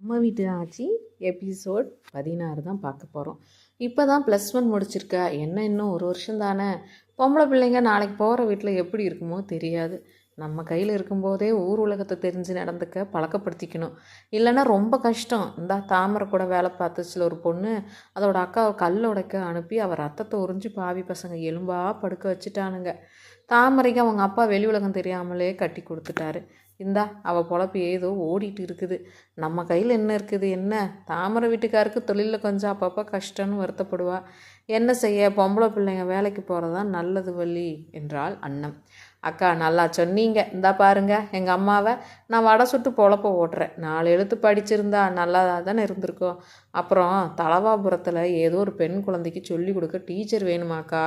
அம்மா வீட்டு ஆச்சி எபிசோட் 16 தான் பார்க்க போகிறோம். இப்போ தான் +1 முடிச்சிருக்கா, என்ன இன்னும் ஒரு வருஷம் தானே. பொம்பளை பிள்ளைங்க நாளைக்கு போகிற வீட்டில் எப்படி இருக்குமோ தெரியாது. நம்ம கையில் இருக்கும்போதே ஊர் உலகத்தை தெரிஞ்சு நடந்துக்க பழக்கப்படுத்திக்கணும். இல்லைன்னா ரொம்ப கஷ்டம். இந்த தாமரை கூட வேலை பார்த்துச்சுல ஒரு பொண்ணு, அதோட அக்காவை கல் உடைக்க அனுப்பி அவர் ரத்தத்தை உறிஞ்சி பாவி பசங்க எலும்பாக படுக்க வச்சுட்டானுங்க. தாமரைக்கு அவங்க அப்பா வெளி உலகம் தெரியாமலே கட்டி கொடுத்துட்டாரு. இந்தா அவள் பொழப்பு ஏதோ ஓடிட்டு இருக்குது. நம்ம கையில் என்ன இருக்குது என்ன. தாமரை வீட்டுக்காருக்கு தொழிலில் கொஞ்சம் அப்பப்போ கஷ்டம்னு வருத்தப்படுவா. என்ன செய்ய, பொம்பளை பிள்ளைங்க வேலைக்கு போகிறதான் நல்லது வள்ளி என்றாள் அண்ணன். அக்கா நல்லா சொன்னீங்க. இந்தா பாருங்க, எங்கள் அம்மாவை நான் வடை சுட்டு பொழப்ப ஓட்டுறேன். 4 எழுத்து படிச்சிருந்தா நல்லா தானே இருந்திருக்கோம். அப்புறம் தலவாபுரத்தில் ஏதோ ஒரு பெண் குழந்தைக்கு சொல்லி கொடுக்க டீச்சர் வேணுமாக்கா.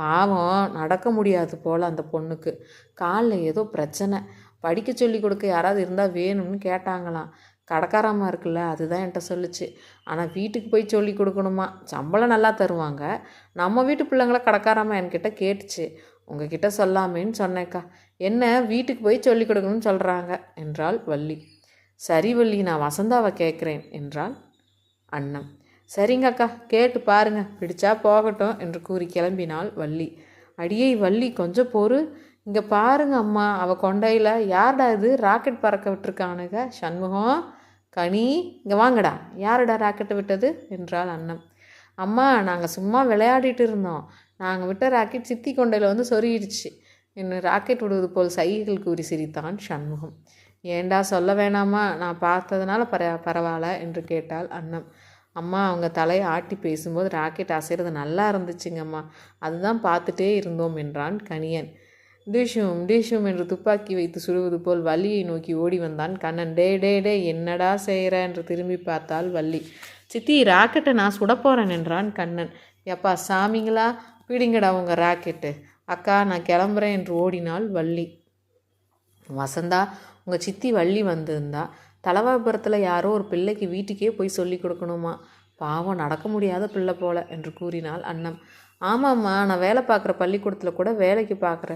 பாவம் நடக்க முடியாது போல் அந்த பொண்ணுக்கு. காலில் ஏதோ பிரச்சனை. படிக்க சொல்லி கொடுக்க யாராவது இருந்தால் வேணும்னு கேட்டாங்களாம். கடைக்காரம்மா இருக்குல்ல, அதுதான் என்கிட்ட சொல்லிச்சு. ஆனால் வீட்டுக்கு போய் சொல்லி கொடுக்கணுமா. சம்பளம் நல்லா தருவாங்க. நம்ம வீட்டு பிள்ளைங்கள கடைக்காரம்மா என்கிட்ட கேட்டுச்சு. உங்ககிட்ட சொல்லாமேன்னு சொன்னேக்கா. என்ன வீட்டுக்கு போய் சொல்லி கொடுக்கணும்னு சொல்கிறாங்க என்றாள் வள்ளி. சரி வள்ளி, நான் வசந்தாவை கேட்குறேன் என்றாள் அண்ணன். சரிங்க அக்கா, கேட்டு பாருங்க, பிடிச்சா போகட்டும் என்று கூறி கிளம்பினாள் வள்ளி. அடியை வள்ளி, கொஞ்சம் பொறு. இங்கே பாருங்க அம்மா, அவள் கொண்டையில் யாருடா இது ராக்கெட் பறக்க விட்டுருக்கானுங்க. சண்முகம், கனி, இங்கே வாங்கடா. யாருடா ராக்கெட்டை விட்டது என்றாள் அண்ணன். அம்மா, நாங்கள் சும்மா விளையாடிட்டு இருந்தோம். நாங்கள் விட்ட ராக்கெட் சித்தி கொண்டையில் வந்து சொருகிடுச்சு என்று ராக்கெட் விடுவது போல் சைகைகள் கூறி சிரித்தான் சண்முகம். ஏண்டா சொல்ல வேணாமா, நான் பார்த்ததுனால பரவாயில்ல என்று கேட்டாள் அண்ணன். அம்மா, அவங்க தலையை ஆட்டி பேசும்போது ராக்கெட் அசைறது நல்லா இருந்துச்சுங்கம்மா, அதுதான் பார்த்துட்டே இருந்தோம் என்றான் கணியன். டிஷும் டிஷும் என்று துப்பாக்கி வைத்து சுடுவது போல் வள்ளியை நோக்கி ஓடி வந்தான் கண்ணன். டே டே டே என்னடா செய்கிற என்று திரும்பி பார்த்தாள் வள்ளி. சித்தி, ராக்கெட்டை நான் சுட போகிறேன் என்றான் கண்ணன். எப்பா சாமிங்களா, பிடிங்கடா உங்கள் ராக்கெட்டு. அக்கா, நான் கிளம்புறேன் என்று ஓடினாள் வள்ளி. வசந்தா, உங்கள் சித்தி வள்ளி வந்திருந்தா. தலவாபுரத்தில் யாரோ ஒரு பிள்ளைக்கு வீட்டுக்கே போய் சொல்லி கொடுக்கணுமா. பாவம் நடக்க முடியாத பிள்ளை போல என்று கூறினாள் அண்ணன். ஆமாம்மா, நான் வேலை பார்க்குற பள்ளிக்கூடத்தில் கூட வேலைக்கு பார்க்குற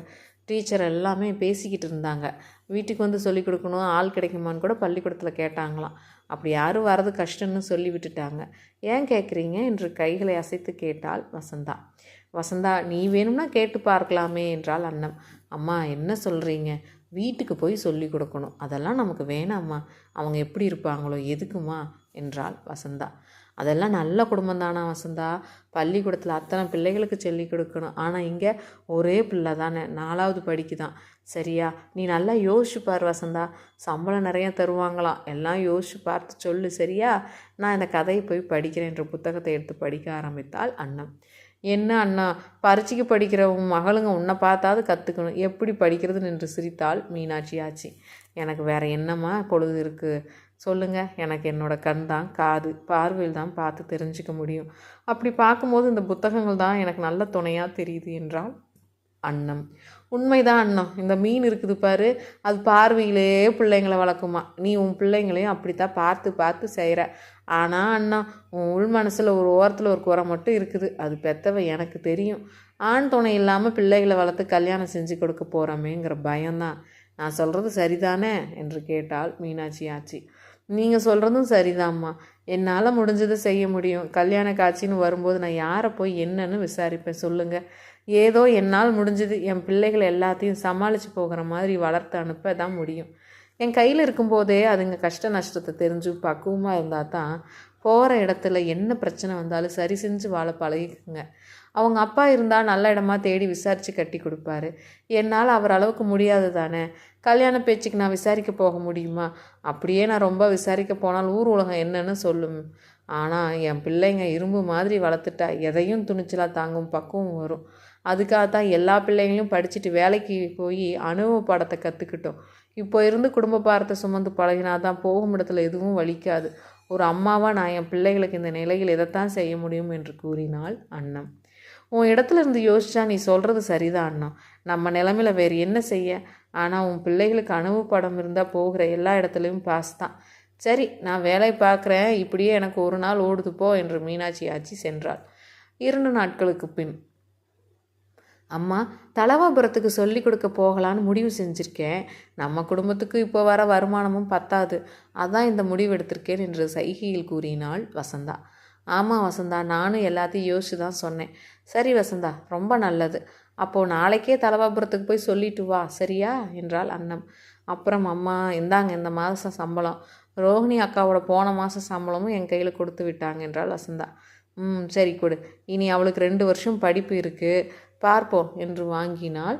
டீச்சர் எல்லாமே பேசிக்கிட்டு இருந்தாங்க. வீட்டுக்கு வந்து சொல்லி கொடுக்கணும், ஆள் கிடைக்குமான்னு கூட பள்ளிக்கூடத்தில் கேட்டாங்களாம். அப்படி யாரும் வர்றது கஷ்டம்னு சொல்லி விட்டுட்டாங்க. ஏன் கேட்குறீங்க என்று கைகளை அசைத்து கேட்டாள் வசந்தா. வசந்தா, நீ வேணும்னா கேட்டு பார்க்கலாமே என்றாள் அண்ணன். அம்மா, என்ன சொல்கிறீங்க? வீட்டுக்கு போய் சொல்லி கொடுக்கணும், அதெல்லாம் நமக்கு வேணாம்மா. அவங்க எப்படி இருப்பாங்களோ, எதுக்குமா என்றாள் வசந்தா. அதெல்லாம் நல்ல குடும்பம் தானா வசந்தா. பள்ளிக்கூடத்தில் அத்தனை பிள்ளைகளுக்கு சொல்லி கொடுக்கணும். ஆனால் இங்கே ஒரே பிள்ளை தானே, 4வது படிக்குதான். சரியா, நீ நல்லா யோசிச்சு பார் வசந்தா. சம்பளம் நிறைய தருவாங்களாம். எல்லாம் யோசிச்சு பார்த்து சொல்லு சரியா. நான் இந்த கதையை போய் படிக்கிறேன் என்ற புத்தகத்தை எடுத்து படிக்க ஆரம்பித்தாள் அண்ணன். என்ன அண்ணா, பரீட்சைக்கு படிக்கிற உன் மகளுங்க உன்னை பார்த்தாது கற்றுக்கணும், எப்படி படிக்கிறதுன்னு என்று சிரித்தாள் மீனாட்சி ஆச்சி. எனக்கு வேறு என்னம்மா பொழுது இருக்குது சொல்லுங்கள். எனக்கு என்னோடய கண் தான், காது, பார்வையில் தான் பார்த்து தெரிஞ்சுக்க முடியும். அப்படி பார்க்கும்போது இந்த புத்தகங்கள் தான் எனக்கு நல்ல துணையாக தெரியுது என்றால் அண்ணன். உண்மைதான் அண்ணன், இந்த மீன் இருக்குது பாரு, அது பார்வையிலே பிள்ளைங்களை வளர்க்குமா. நீ உன் பிள்ளைங்களையும் அப்படித்தான் பார்த்து பார்த்து செய்கிற. ஆனால் அண்ணா, உன் உள் மனசில் ஒரு ஓரத்தில் ஒரு குறை மட்டும் இருக்குது. அது பெத்தவ எனக்கு தெரியும். ஆண் துணை இல்லாமல் பிள்ளைகளை வளர்த்து கல்யாணம் செஞ்சு கொடுக்க போகிறோமேங்கிற பயம்தான். நான் சொல்கிறது சரிதானே என்று கேட்டாள் மீனாட்சி ஆச்சி. நீங்கள் சொல்கிறதும் சரிதாம்மா. என்னால் முடிஞ்சதை செய்ய முடியும். கல்யாண காட்சின்னு வரும்போது நான் யாரை போய் என்னன்னு விசாரிப்பேன் சொல்லுங்கள். ஏதோ என்னால் முடிஞ்சது என் பிள்ளைகளை எல்லாத்தையும் சமாளித்து போகிற மாதிரி வளர்த்து அனுப்ப தான் முடியும். என் கையில் இருக்கும்போதே அதுங்க கஷ்ட நஷ்டத்தை தெரிஞ்சு பக்குவமாக இருந்தால் தான் போகிற இடத்துல என்ன பிரச்சனை வந்தாலும் சரி செஞ்சு வாழ பழகிக்குங்க. அவங்க அப்பா இருந்தால் நல்ல இடமா தேடி விசாரித்து கட்டி கொடுப்பாரு. என்னால் அவர் அளவுக்கு முடியாது தானே. கல்யாண பேச்சுக்கு நான் விசாரிக்க போக முடியுமா? அப்படியே நான் ரொம்ப விசாரிக்க போனால் ஊர் உலகம் என்னன்னு சொல்லும். ஆனால் என் பிள்ளைங்க இரும்பு மாதிரி வளர்த்துட்டா எதையும் துணிச்சலாக தாங்கும் பக்குவம் வரும். அதுக்காகத்தான் எல்லா பிள்ளைங்களையும் படிச்சுட்டு வேலைக்கு போய் அனுபவ பாடத்தை கற்றுக்கிட்டோம். இப்போ இருந்து குடும்ப பாரத்தை சுமந்து பழகினா தான் போகும் இடத்துல எதுவும் வலிக்காது. ஒரு அம்மாவாக நான் என் பிள்ளைகளுக்கு இந்த நிலையில் எதைத்தான் செய்ய முடியும் என்று கூறினாள் அண்ணன். உன் இடத்துல இருந்து யோசிச்சா நீ சொல்கிறது சரிதான் அண்ணா. நம்ம நிலைமையில் வேறு என்ன செய்ய. ஆனால் உன் பிள்ளைகளுக்கு அனுபவ படம் இருந்தால் போகிற எல்லா இடத்துலையும் பாஸ் தான். சரி, நான் வேலை பார்க்குறேன், இப்படியே எனக்கு ஒரு நாள் ஓடுது போ என்று மீனாட்சி ஆச்சி சென்றாள். 2 நாட்களுக்கு பின் அம்மா, தலவாபுரத்துக்கு சொல்லி கொடுக்க போகலான்னு முடிவு செஞ்சுருக்கேன். நம்ம குடும்பத்துக்கு இப்போ வர வருமானமும் பத்தாது, அதான் இந்த முடிவு எடுத்திருக்கேன் என்று சைகையில் கூறினாள் வசந்தா. ஆமாம் வசந்தா, நானும் எல்லாத்தையும் யோசிச்சு தான் சொன்னேன். சரி வசந்தா, ரொம்ப நல்லது. அப்போது நாளைக்கே தலவாபுரத்துக்கு போய் சொல்லிட்டு வா, சரியா என்றாள் அன்னம். அப்புறம் அம்மா, இந்தாங்க இந்த மாதம் சம்பளம். ரோஹிணி அக்காவோட போன மாதம் சம்பளமும் என் கையில் கொடுத்து விட்டாங்க என்றாள் வசந்தா. சரி கொடு, இனி அவளுக்கு 2 வருஷம் படிப்பு இருக்குது, பார்ப்போம் என்று வாங்கினாள்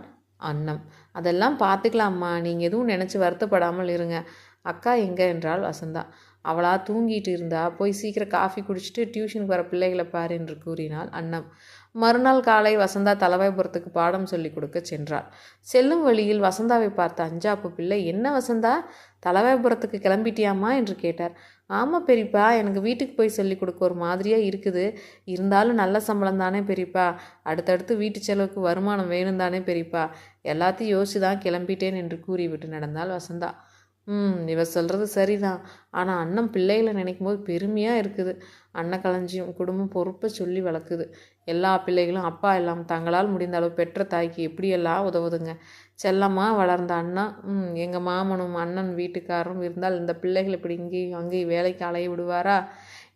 அன்னம். அதெல்லாம் பார்த்துக்கலாம்மா, நீங்கள் எதுவும் நினச்சி வருத்தப்படாமல் இருங்க. அக்கா எங்கே என்றாள் வசந்தா. அவளா தூங்கிட்டு இருந்தா, போய் சீக்கிரம் காஃபி குடிச்சிட்டு டியூஷனுக்கு வர பிள்ளைகளை பாரு என்று கூறினாள் அன்னம். மறுநாள் காலை வசந்தா தலவாய்புரத்துக்கு பாடம் சொல்லி கொடுக்க சென்றாள். செல்லும் வழியில் வசந்தாவை பார்த்த அஞ்சாப்பு பிள்ளை, என்ன வசந்தா, தலவாய்புரத்துக்கு கிளம்பிட்டியாமா என்று கேட்டார். ஆமாம் பெரியப்பா, எனக்கு வீட்டுக்கு போய் சொல்லி கொடுக்க ஒரு மாதிரியாக இருக்குது. இருந்தாலும் நல்ல சம்பளம் தானே பெரியப்பா, அடுத்தடுத்து வீட்டு செலவுக்கு வருமானம் வேணும் தானே பெரியப்பா, எல்லாத்தையும் யோசிச்சு தான் கிளம்பிட்டேன் என்று கூறிவிட்டு நடந்தாள் வசந்தா. இவ சொல்கிறது சரிதான், ஆனால் அண்ணன் பிள்ளைகளை நினைக்கும் போது பெருமையாக இருக்குது. அண்ணன் களஞ்சியம் குடும்பம் பொறுப்பை சொல்லி வளர்க்குது. எல்லா பிள்ளைகளும் அப்பா இல்லாமல் தங்களால் முடிந்த அளவு பெற்ற தாய்க்கு எப்படியெல்லாம் உதவுதுங்க. செல்லமாக வளர்ந்த அண்ணா, எங்கள் மாமனும் அண்ணன் வீட்டுக்காரரும் இருந்தால் இந்த பிள்ளைகள் இப்படி இங்கேயும் அங்கேயும் வேலைக்கு அலைய விடுவாரா?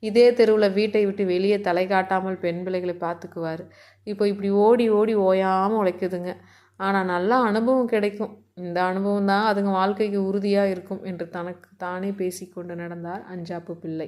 இதே தெருவில் வீட்டை விட்டு வெளியே தலை காட்டாமல் பெண் பிள்ளைகளை பார்த்துக்குவார். இப்போ இப்படி ஓடி ஓடி ஓயாமல் உழைக்குதுங்க. ஆனால் நல்ல அனுபவம் கிடைக்கும். இந்த அனுபவம் தான் அதுங்க வாழ்க்கைக்கு உறுதியாக இருக்கும் என்று தனக்கு தானே பேசிக்கொண்டு நடந்தார் அஞ்சாப்பு பிள்ளை.